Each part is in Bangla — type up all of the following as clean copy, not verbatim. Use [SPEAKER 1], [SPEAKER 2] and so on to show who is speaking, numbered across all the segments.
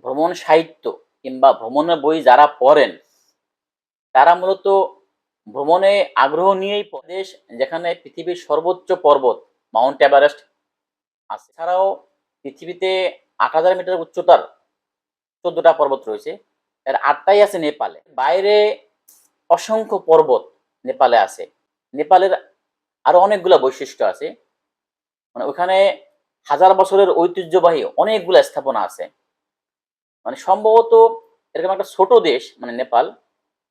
[SPEAKER 1] ভ্রমণ সাহিত্য কিংবা ভ্রমণের বই যারা পড়েন তারা মূলত ভ্রমণে আগ্রহ নিয়েই দেশ যেখানে পৃথিবীর সর্বোচ্চ পর্বত মাউন্ট এভারেস্ট আছে। এছাড়াও পৃথিবীতে ৮,০০০ মিটার উচ্চতার ১৪টা পর্বত রয়েছে, এর ৮টাই আছে নেপালে। বাইরে অসংখ্য পর্বত নেপালে আছে। নেপালের আরো অনেকগুলা বৈশিষ্ট্য আছে, মানে ওখানে হাজার বছরের ঐতিহ্যবাহী অনেকগুলা স্থাপনা আছে। মানে সম্ভবত এরকম একটা ছোট দেশ, মানে নেপাল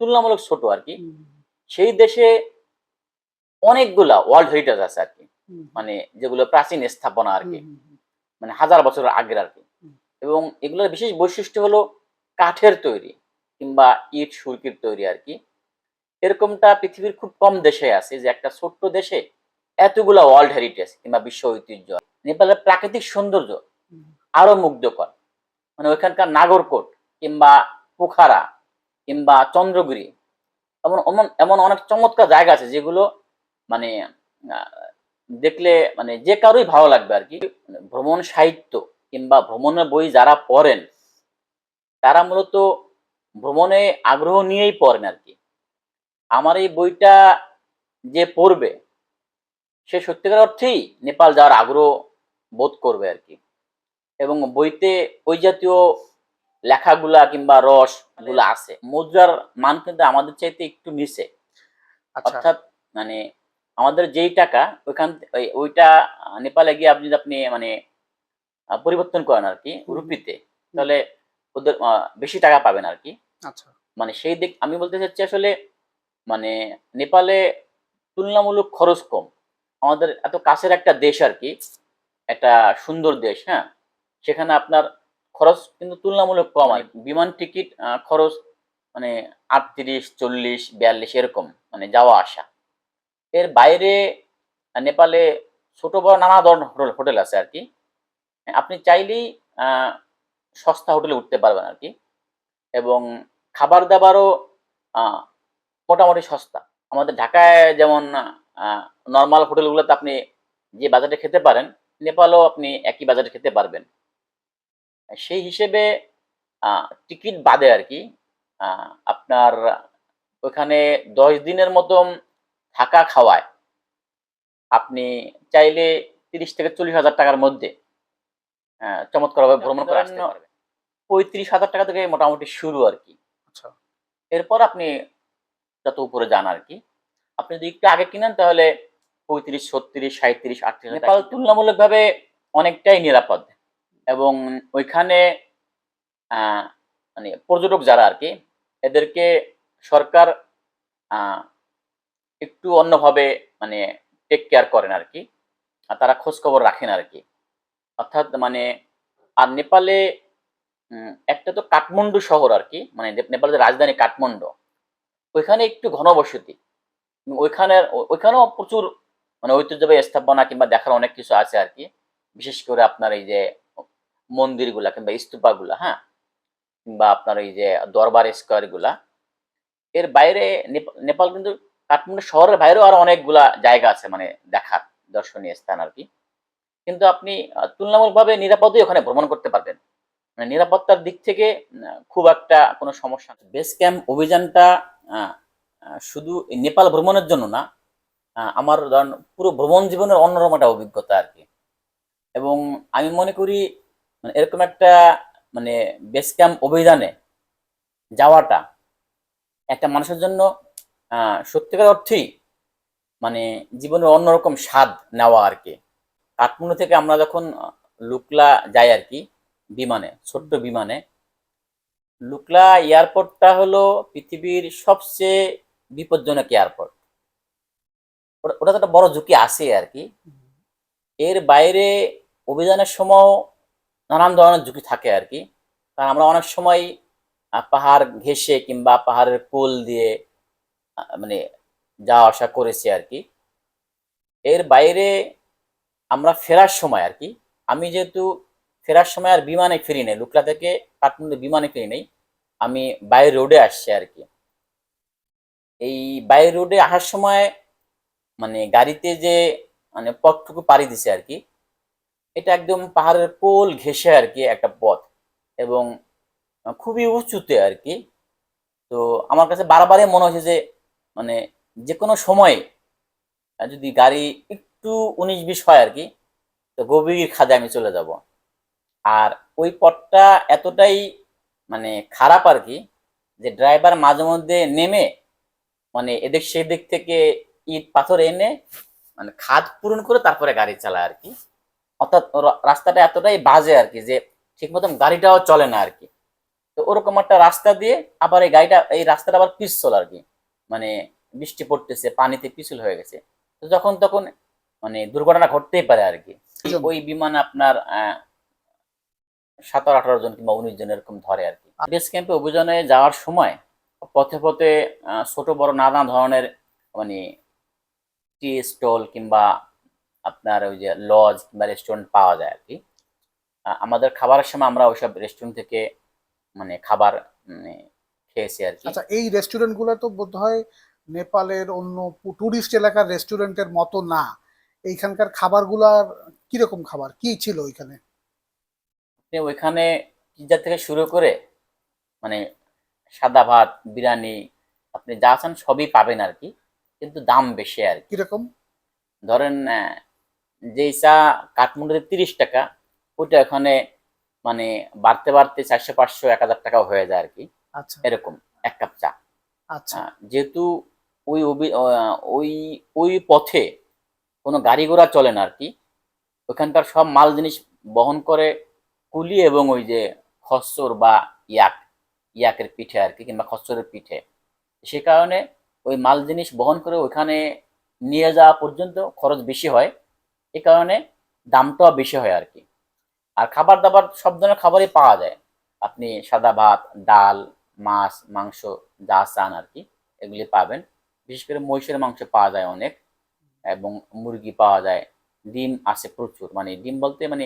[SPEAKER 1] তুলনামূলক ছোট আর কি, সেই দেশে অনেকগুলা ওয়ার্ল্ড হেরিটেজ আছে আর কি, মানে যেগুলো প্রাচীন স্থাপনা আর কি, মানে হাজার বছরের আগের আর কি। এবং এগুলোর বিশেষ বৈশিষ্ট্য হলো কাঠের তৈরি কিংবা ইট সুরকির তৈরি আর কি। এরকমটা পৃথিবীর খুব কম দেশে আছে যে একটা ছোট্ট দেশে এতগুলা ওয়ার্ল্ড হেরিটেজ কিংবা বিশ্ব ঐতিহ্য। নেপালের প্রাকৃতিক সৌন্দর্য আরো মুগ্ধকর, মানে ওইখানকার নাগরকোট কিংবা পোখারা কিংবা চন্দ্রগিরি, এমন এমন এমন অনেক চমৎকার জায়গা আছে যেগুলো মানে দেখলে মানে যে কারোই ভালো লাগবে আর কি। ভ্রমণ সাহিত্য কিংবা ভ্রমণের বই যারা পড়েন তারা মূলত ভ্রমণে আগ্রহ নিয়েই পড়েন আর কি। আমার এই বইটা যে পড়বে সে সত্যিকার অর্থেই নেপাল যাওয়ার আগ্রহ বোধ করবে আর কি। এবং বইতে ওই জাতীয় লেখাগুলা কিংবা রস গুলা আছে। মুদ্রার মান কিন্তু আমাদের চাইতে একটু নিচে, অর্থাৎ মানে আমাদের যেই টাকা ওইখান ওইটা নেপালে গিয়ে আপনি যদি আপনি মানে পরিবর্তন করেন আর কি রুপিতে, তাহলে ওদের বেশি টাকা পাবেন আর কি। মানে সেই দিক আমি বলতে চাচ্ছি আসলে মানে নেপালে তুলনামূলক খরচ কম। আমাদের এত কাছের একটা দেশ আর কি, একটা সুন্দর দেশ, হ্যাঁ, সেখানে আপনার খরচ কিন্তু তুলনামূলক কম আর বিমান টিকিট খরচ মানে ৩৮, ৪০, ৪২ এরকম, মানে যাওয়া আসা। এর বাইরে নেপালে ছোট বড় নানা ধরনের হোটেল আছে আর কি। আপনি চাইলেই সস্তা হোটেলে উঠতে পারবেন আর কি। এবং খাবার দাবারও মোটামুটি সস্তা। আমাদের ঢাকায় যেমন নর্মাল হোটেলগুলোতে আপনি যে বাজেটে খেতে পারেন, নেপালেও আপনি একই বাজেটে খেতে পারবেন। সেই হিসেবে টিকিট বাদে আর কি আপনার ওখানে ১০ দিনের মতন থাকা খাওয়ায় আপনি চাইলে ৩০ থেকে ৪০ হাজার টাকার মধ্যে চমৎকারভাবে ভ্রমণ করে আসতে পারবেন। ৩৫,০০০ টাকা থেকে মোটামুটি শুরু আর কি। এরপর আপনি যত উপরে যান আর কি। আপনি যদি একটু আগে কিনেন তাহলে ৩৫, ৩৬, ৩৭, ৩৮ নেপাল তুলনামূলকভাবে অনেকটাই নিরাপদ। এবং ওইখানে মানে পর্যটক যারা আর কি এদেরকে সরকার একটু অন্যভাবে মানে টেক কেয়ার করেন আর কি, আর তারা খোঁজ খবর রাখেন আর কি। অর্থাৎ মানে আর নেপালে একটা তো কাঠমান্ডু শহর আর কি, মানে নেপালের রাজধানী কাঠমান্ডু, ওইখানে একটু ঘনবসতি। ওইখানেও প্রচুর মানে ঐতিহ্যবাহী স্থাপনা কিংবা দেখার অনেক কিছু আছে আর কি। বিশেষ করে আপনার এই যে মন্দিরগুলা কিংবা স্তূপাগুলা, হ্যাঁ, কিংবা আপনার এই যে দরবার স্কোয়ার গুলা। এর বাইরে নেপাল কিন্তু কাঠমান্ডু শহরের বাইরেও আরো অনেকগুলা জায়গা আছে মানে দেখার দর্শনীয় স্থান আর কি। কিন্তু আপনি তুলনামূলকভাবে নিরাপদেই ওখানে ভ্রমণ করতে পারবেন। মানে নিরাপত্তার দিক থেকে খুব একটা কোনো সমস্যা নেই। বেস ক্যাম্প অভিযানটা শুধু নেপাল ভ্রমণের জন্য না, আমার ধরেন পুরো ভ্রমণ জীবনের অন্যরকম একটা অভিজ্ঞতা আর কি। এবং আমি মনে করি মানে এরকম একটা মানে বেস ক্যাম্প অভিযানে যাওয়াটা একটা মানুষের জন্য সত্যিকার অর্থেই মানে জীবনের অন্যরকম স্বাদ নেওয়া আর কি। কাঠমান্ডু থেকে আমরা যখন লুকলা যাই আর কি বিমানে, ছোট্ট বিমানে, লুকলা এয়ারপোর্টটা হলো পৃথিবীর সবচেয়ে বিপজ্জনক এয়ারপোর্ট। ওটা তো একটা বড় ঝুঁকি আছে আর কি। এর বাইরে অভিযানের সময় নানান ধরনের ঝুঁকি থাকে আর কি, কারণ আমরা অনেক সময় পাহাড় ঘেঁষে কিংবা পাহাড়ের কোল দিয়ে মানে যাওয়া আসা করেছি আর কি। এর বাইরে আমরা ফেরার সময় আর কি, আমি যেহেতু ফেরার সময় আর বিমানে ফিরি নাই, লুকলা থেকে কাঠমান্ডু বিমানে ফিরি নাই, আমি বাই রোডে আসছি আর কি। এই বাই রোডে আসার সময় মানে গাড়িতে যে মানে পথটুকু পাড়ি দিছে আর কি, এটা একদম পাহাড়ের কোল ঘেঁষে আর কি একটা পথ। এবং খুবই উঁচুতে আর কি। তো আমার কাছে বারবারই মনে হয়েছে যে মানে যে কোনো সময় যদি গাড়ি একটু 19-20 হয় আর কি, তো গভীর খাদে আমি চলে যাব। আর ওই পথটা এতটাই মানে খারাপ আর কি, যে ড্রাইভার মাঝে মধ্যে নেমে মানে এদিক সেদিক থেকে ইট পাথর এনে মানে খাদ পূরণ করে তারপরে গাড়ি চালায় আর কি। অর্থাৎ রাস্তাটা এতটাই বাজে আর কি যে ঠিক মতন গাড়িটাও চলে না আর কি। তো ওরকম একটা রাস্তা দিয়ে আবার এই রাস্তাটা আবার পিছল আর কি, মানে বৃষ্টি পড়তেছে, পানিতে পিছল হয়ে গেছে। তো যখন তখন মানে দুর্ঘটনা ঘটতেই পারে আর কি।
[SPEAKER 2] জন।
[SPEAKER 1] ওই বিমান আপনার 17-18 জন কিংবা 19 জন এরকম ধরে আর কি। বেস ক্যাম্পে অভিযানে যাওয়ার সময় পথে পথে ছোট বড় নানা ধরনের মানে টি স্টল কিংবা আপনার ওই যে লজ কিংবা রেস্টুরেন্ট পাওয়া যায় আর কি। আমাদের খাবারের সময় আমরা ওইসব রেস্টুরেন্ট থেকে মানে খাবার মানে খেয়েছি আর কি।
[SPEAKER 2] আচ্ছা, এই রেস্টুরেন্ট গুলো তো বোধহয় নেপালের অন্য টুরিস্ট এলাকার রেস্টুরেন্টের মতো না। এইখানকার খাবারগুলার কিরকম খাবার কি ছিল ওইখানে?
[SPEAKER 1] আপনি ওইখানে পিৎজা থেকে শুরু করে মানে সাদা ভাত, বিরিয়ানি, আপনি যা চান সবই পাবেন আর কি, কিন্তু দাম বেশি আর কি।
[SPEAKER 2] কিরকম?
[SPEAKER 1] ধরেন যেই চা কাঠমান্ডুতে 30 টাকা, ওইটা এখানে মানে বাড়তে বাড়তে 400, 500, 1000 টাকাও হয়ে যায় আর কি।
[SPEAKER 2] আচ্ছা,
[SPEAKER 1] এরকম এক কাপ চা।
[SPEAKER 2] আচ্ছা,
[SPEAKER 1] যেহেতু ওই ওই পথে কোনো গাড়ি ঘোড়া চলে না আর কি, ওখানকার সব মাল জিনিস বহন করে কুলি এবং ওই যে খচ্চর বা ইয়াক, ইয়াকের পিঠে আর কি, কিংবা খচ্চরের পিঠে। সে কারণে ওই মাল জিনিস বহন করে ওইখানে নিয়ে যাওয়া পর্যন্ত খরচ বেশি হয়। এ কারণে দামটাও বেশি হয় আর কি। আর খাবার দাবার সব ধরনের খাবারই পাওয়া যায়। আপনি সাদা ভাত, ডাল, মাছ, মাংস যা চান আর কি এগুলি পাবেন। বিশেষ করে মহিষের মাংস পাওয়া যায় অনেক, এবং মুরগি পাওয়া যায়। ডিম আছে প্রচুর, মানে ডিম বলতে মানে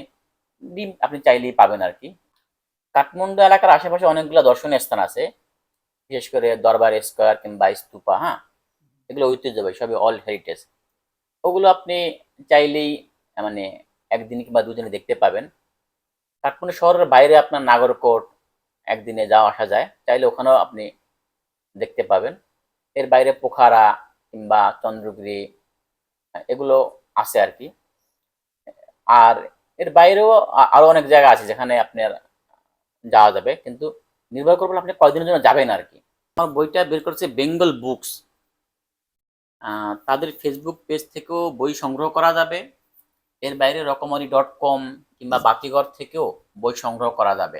[SPEAKER 1] ডিম আপনি চাইলেই পাবেন আর কি। কাঠমান্ডু এলাকার আশেপাশে অনেকগুলো দর্শনীয় স্থান আছে, বিশেষ করে দরবার স্কোয়ার কিংবা স্তূপা। হ্যাঁ, এগুলো ঐতিহ্যবাহী, সবই অল হেরিটেজ। ওগুলো আপনি চাইলেই মানে একদিন কিংবা দুদিনে দেখতে পাবেন। কাঠমান্ডু শহরের বাইরে আপনার নাগরকোট একদিনে যাওয়া আসা যায়, চাইলে ওখানেও আপনি দেখতে পাবেন। এর বাইরে পোখারা কিংবা চন্দ্রগিরি এগুলো আছে আর কি। আর এর বাইরেও আরো অনেক জায়গা আছে যেখানে আপনার যাওয়া যাবে, কিন্তু নির্ভর করবে আপনি কয়দিনের জন্য যাবেন আর কি। আমার বইটা বের করেছে বেঙ্গল বুকস, তাদের ফেসবুক পেজ থেকেও বই সংগ্রহ করা যাবে। এর বাইরে রকমারি.com কিংবা বাতিঘর থেকেও বই সংগ্রহ করা যাবে।